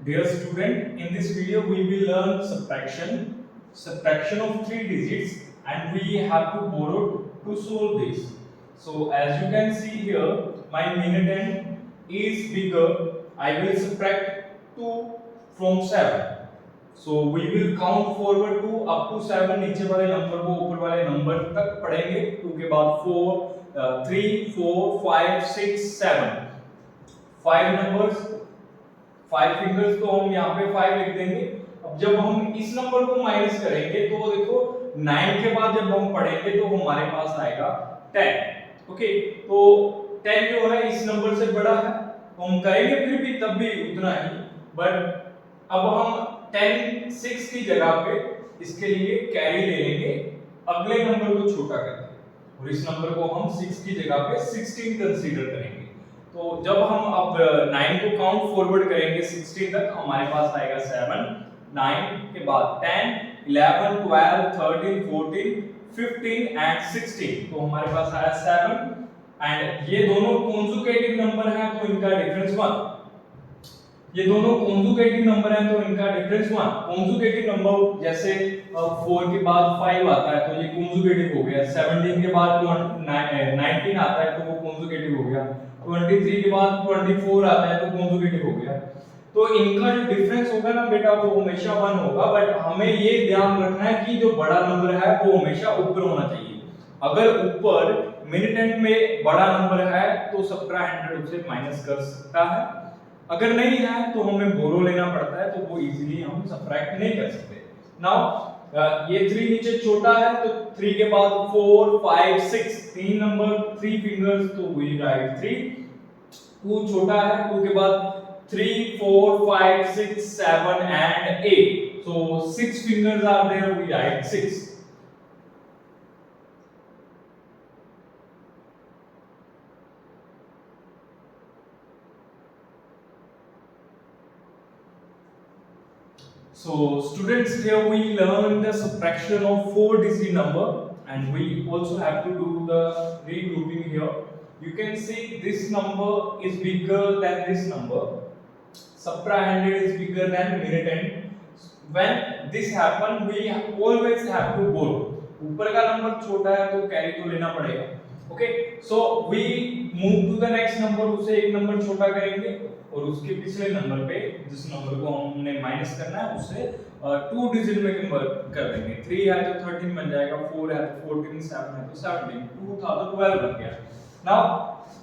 Dear student, in this video we will learn subtraction of three digits, and we have to borrow to solve this. So as you can see here, my minute end is bigger. I will subtract 2 from 7. So we will count forward to up to 7. नीचे वाले number को ऊपर वाले number तक पढ़ेंगे. 2 के बाद 4, 3, 4, 5, 6, 7. 5 numbers, 5 fingers, तो हम यहाँ पे 5 लिख देंगे. अब जब हम इस नंबर को माइनस करेंगे तो देखो 9 के बाद जब हम पढ़ेंगे तो हमारे पास आएगा 10. ओके, तो 10 जो है इस नंबर से बड़ा है, तो हम करेंगे फिर भी तब भी उतना ही. बट अब हम 10 6 की जगह पे इसके लिए कैरी ले लेंगे, अगले नंबर को छोटा करके, और इस नंबर को हम 6 की जगह पे 16 कंसीडर करेंगे. तो जब हम अब 9 को काउंट फॉरवर्ड करेंगे 16 तक, हमारे पास आएगा 7, 9 के बाद 10, 11, 12, 13, 14, 15 एंड 16. तो हमारे पास आया 7. एंड ये दोनों कॉन्जुगेटिव नंबर हैं तो इनका डिफरेंस 1. ये दोनों कॉन्जुगेटिव नंबर हैं तो इनका डिफरेंस 1. कॉन्जुगेटिव नंबर जैसे 4 के बाद 5 आता है तो ये कॉन्जुगेटिव हो गया. 17 के बाद 19 आता है तो वो कॉन्जुगेटिव हो गया. 23 के बाद 24 आता है तो कॉन्जुगेटिव हो गया. तो इनका जो डिफरेंस होगा ना बेटा वो हमेशा 1 होगा. बट हमें ये ध्यान रखना है कि जो बड़ा नंबर है वो हमेशा ऊपर होना चाहिए. अगर ऊपर मिनट एंड में बड़ा नंबर है तो सबट्रैक्ट उसे माइनस कर सकता है. अगर नहीं है तो हमें बोरो लेना पड़ता है, तो वो इजीली हम सबट्रैक्ट नहीं कर सकते. नाउ ये 3 नीचे छोटा है तो 3 के बाद 4, 5, 6, 3 नंबर, 3 फिंगर्स, तो वी राइट 3. 2 छोटा है, 2 के बाद 3, 4, 5, 6, 7 and 8. So 6 fingers are there, we write 6. So students, here we learn the subtraction of 4-digit number, and we also have to do the regrouping here. You can see this number is bigger than this number. Subtract 100 is bigger than minute end. When this happen, we always have to borrow. ऊपर का number छोटा है तो carry तो लेना पड़ेगा. Okay, so we move to the next number, उसे एक नंबर छोटा करेंगे और उसके पिछले नंबर पे जिस नंबर को हमने माइनस करना है उसे 2 डिजिट में कन्वर्ट कर देंगे. 3 है तो 13 बन जाएगा, 4 है तो 14, 7 है तो 17, 2 था तो 12 बन गया. नाउ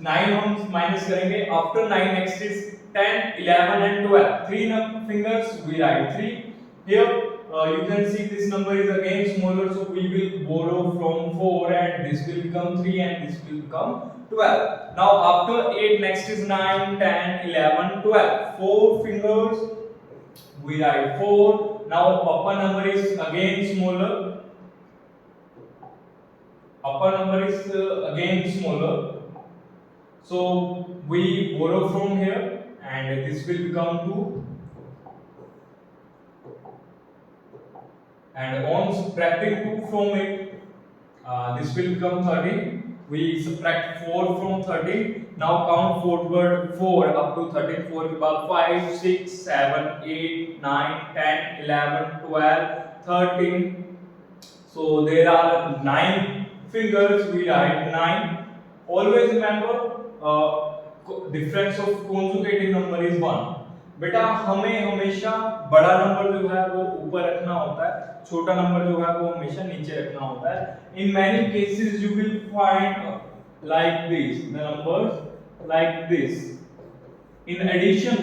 9 हम माइनस करेंगे. After 9 next is 10, 11 and 12. 3 fingers, we write 3. Here you can see this number is again smaller, so we will borrow from 4 and this will become 3 and this will become 12. Now after 8 next is 9, 10, 11, 12. 4 fingers, we write 4. Now upper number is again smaller. Upper number is again smaller. So we borrow from here and this will become 2. And on subtracting 2 from it, this will become 13. We subtract 4 from 13. Now count forward 4 up to 13. 4 के बाद 5, 6, 7, 8, 9, 10, 11, 12, 13. So there are 9 fingers. We write 9. Always remember, difference of consecutive number is 1. बेटा हमें हमेशा बड़ा number जो है वो ऊपर रखना होता है, छोटा नंबर जो है वो हमेशा नीचे रखना होता है. In many cases you will find like this, the numbers like this. In addition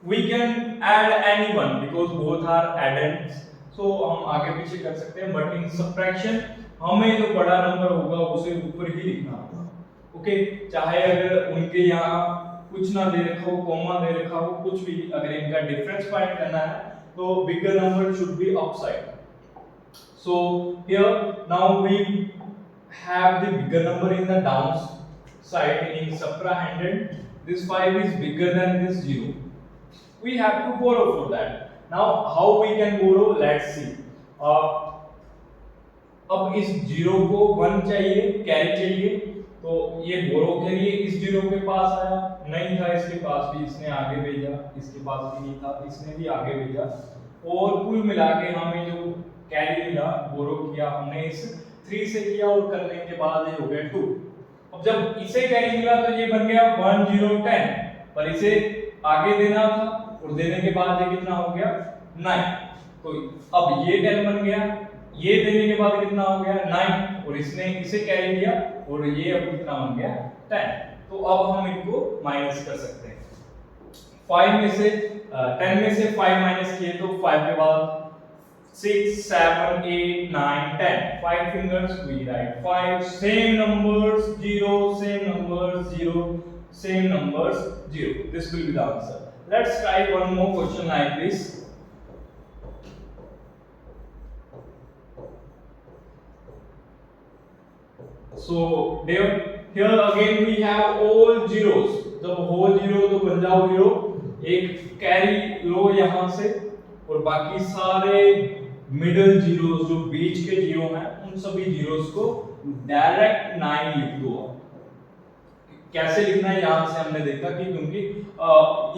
we can add anyone because both are addends, so हम आगे पीछे कर सकते हैं. बट इन सबट्रैक्शन हमें जो बड़ा नंबर होगा उसे ऊपर ही लिखना होगा. ओके, चाहे अगर उनके यहाँ कुछ ना दे रखा हो, कॉमा दे रखा हो, कुछ भी, अगर इनका डिफरेंस फाइंड करना है तो bigger number should be upside. So here now we have the bigger number in the down side. In subtract 100, this 5 is bigger than this 0. We have to borrow for that. Now how we can borrow, let's see. अब इस 0 को 1 चाहिए, carry चाहिए, तो ये बोरो के लिए इस जीरो के पास आया, नहीं था इसके पास भी, इसने आगे भेजा, इसके पास भी नहीं था, इसने भी आगे भेजा, और कुल मिला के हमें जो कैरी मिला, बोरो किया हमने इस 3 से किया, और करने के बाद ये हो गया 2। अब जब इसे कैरी मिला तो ये बन गया 1 0 10, पर इसे आगे देना था, और देने के बाद ये कितना हो गया 9। तो अब ये 10 बन गया, ये देने के बाद कितना हो गया 9, और इसने इसे कैरी किया, और ये अब कितना बन गया 10। तो अब हम इनको माइनस कर सकते हैं। 5 में से 10 में से 5 माइनस किए तो 5 के बाद 6 7 8 9 10, 5 fingers we write 5, same numbers 0, same numbers 0, same numbers 0. This will be the answer. Let's try one more question like this. So here again we have all zeros. जब हो जीरो तो बन जाओ जीरो, एक कैरी लो यहाँ से, और बाकी सारे मिडिल जीरोस जो बीच के जीरो हैं उन सभी जीरोस को डायरेक्ट 9 लिख दो। कैसे लिखना है यहाँ से हमने देखा कि क्योंकि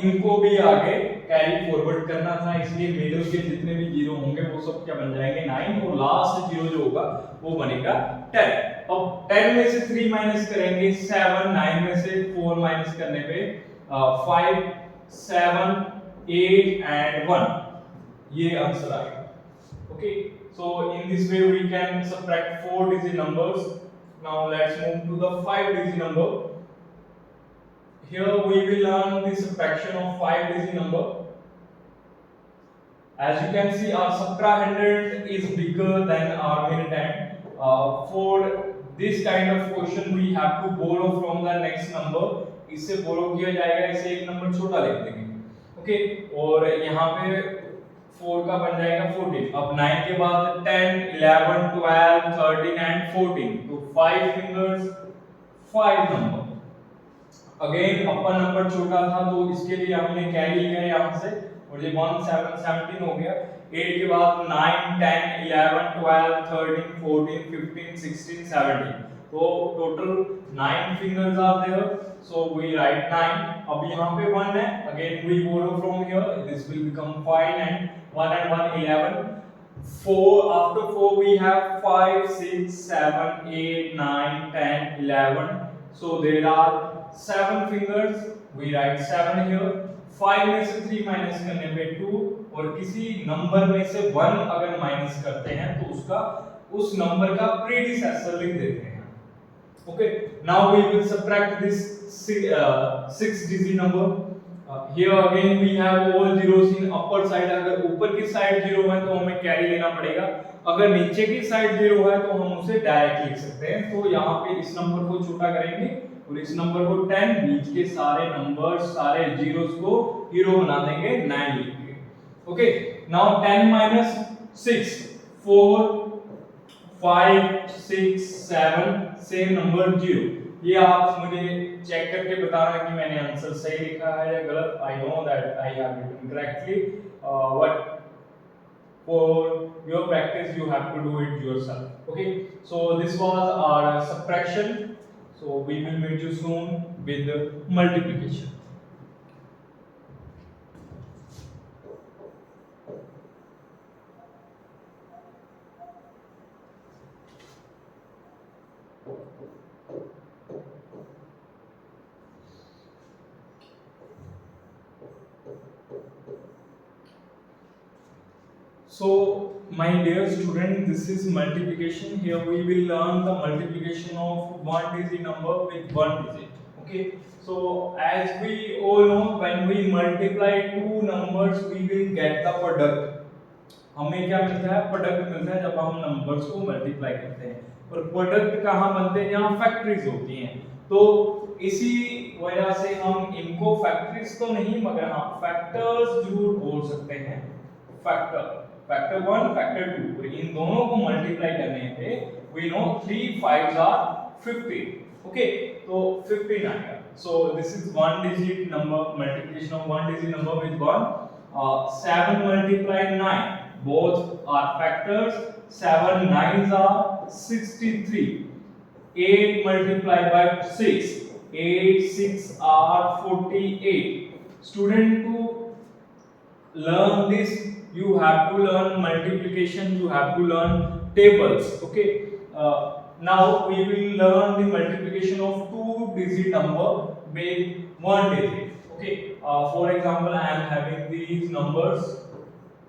इनको भी आगे कैरी फॉरवर्ड करना था, इसलिए मिडिल के जितने भी जीरो होंगे वो सब क्या बन जाएंगे 9, और लास्ट जीरो जो होगा वो बनेगा 10। अब 10 में से 3 माइनस करेंगे 7, 9 में से 4 माइनस करने पे 5 7 8 and 1, ये आंसर आएगा। Okay, so in this way we can subtract 4 digit numbers. Now let's move to the 5 digit number. Here we will learn the subtraction of 5 digit number. As you can see, our subtrahend is bigger than our minuend. For this kind of question we have to borrow from the next number. इससे borrow किया जाएगा, इसे एक number छोटा लिख देंगे। Okay, और यहाँ पे 4 का बन जाएगा 14। अब 9 के बाद 10 11 12 13 and 14, तो 5 fingers 5 नंबर। अगेन अपर नंबर छोटा था तो इसके लिए हमने कैरी लिया यहाँ से, और ये 1 7 17 हो गया। 8 के बाद 9 10 11 12 13 14 15 16 17, तो total 9 fingers are there, so we write 9। अब यहाँ पे 1 है, again we borrow from here, this will become 5 and 1 and 1 11। 4 after 4 we have 5 6 7 8 9 10 11, so there are 7 fingers, we write 7 here। 5 में से 3 माइनस करने पे 2, और किसी नंबर में से 1 अगर माइनस करते हैं तो उसका उस नंबर का प्रीडिसेसर लिख देते हैं। Okay, now we will subtract this 6 digit number. Here again we have all zeros in upper side. अगर ऊपर की साइड जीरो है तो हमें कैरी लेना पड़ेगा, अगर नीचे की साइड जीरो है तो हम उसे डायरेक्ट लिख सकते हैं। तो यहाँ पे इस नंबर को छोटा करेंगे और इस नंबर को 10, बीच के सारे नंबर्स सारे जीरोस को हीरो बना देंगे 9 लिख के। Okay, now 10 minus 6 4 5 6 7, same number 0। ये आप मुझे चेक करके बताना कि मैंने आंसर सही लिखा है या गलत। I know that I have written correctly, but for your practice you have to do it yourself। Okay, so this was our subtraction, so we will meet you soon with the multiplication। So my dear student, this is multiplication. Here we will learn the multiplication of one digit number with one digit। Okay, so as we all know, when we multiply two numbers we will get the product। हमें क्या मिलता है? Product मिलता है जब हम numbers को multiply करते हैं। और प्रोडक्ट कहाँ बनते हैं? जहाँ फैक्टरीज होती हैं। तो इसी वजह से हम इनको फैक्टरीज तो नहीं मगर हाँ फैक्टर्स जरूर बोल सकते हैं। फैक्टर 1 फैक्टर 2, और इन दोनों को मल्टीप्लाई करने पे we know 3 5s are 15। Okay, तो 15 आएगा। So this is one digit number, multiplication of one digit number with 1। 7 multiplied 9, both are factors। 7 9s are 63। 8 multiplied by 6. 8 6 are 48. Student, to learn this, you have to learn multiplication, you have to learn tables. Okay. Now we will learn the multiplication of two digit number with one digit. Okay. For example, I am having these numbers